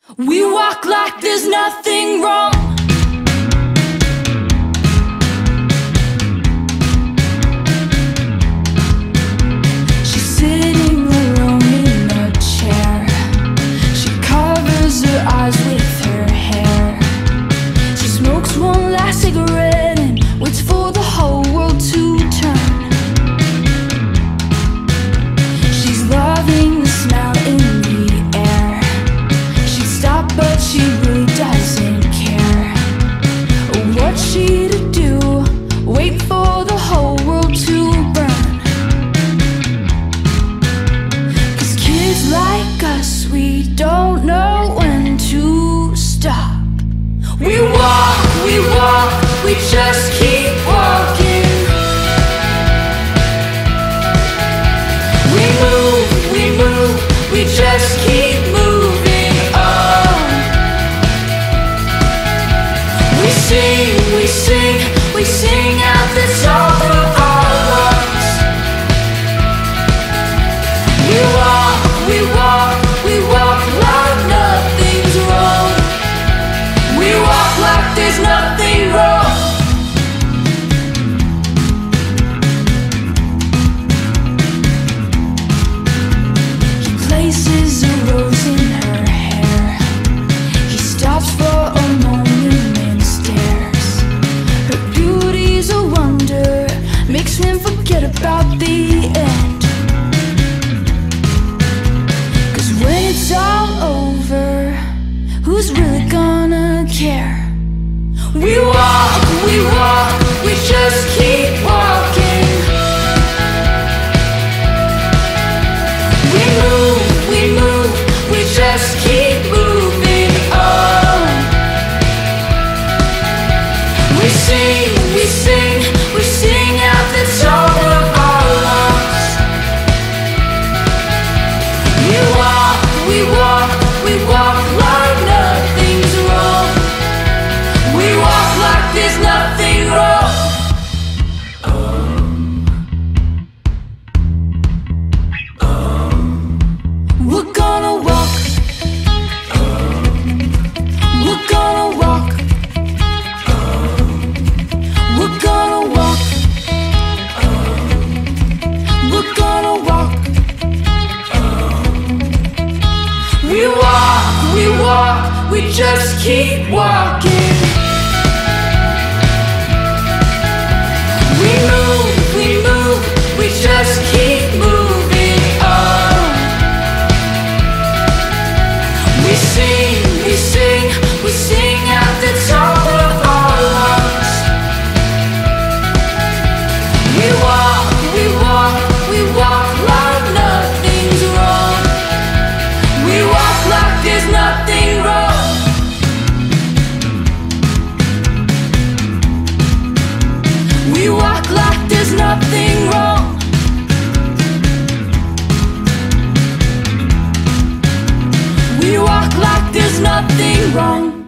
We walk like there's nothing wrong. She's sitting alone in a chair. She covers her eyes with her hair. She smokes one last cigarette and waits for the whole world to turn. She's loving the smell in the air. She'd stop, but she really doesn't care. What's she to do? Wait for the whole world to burn. 'Cause kids like us, we don't know when to stop. We walk, we just keep walking. We move, we just keep moving on. We sing out the top of our lungs. We walk like nothing's wrong. We walk like there's nothing wrong. He places a rose in her hair. He stops for a moment and stares. Her beauty's a wonder, makes him forget about the end. 'Cause when it's all over, who's really gonna care? We walk, we just keep walking. We move, we just keep moving on. We sing out the top of our lungs. We walk like nothing's wrong. We walk like there's nothing wrong. We're gonna walk. We're gonna walk. We're gonna walk. We're gonna walk. We just keep walking. We move, we just keep moving on. We sing out the top of our lungs. We walk like nothing's wrong. We walk like there's nothing wrong. We walk like there's nothing wrong. We walk like there's nothing wrong.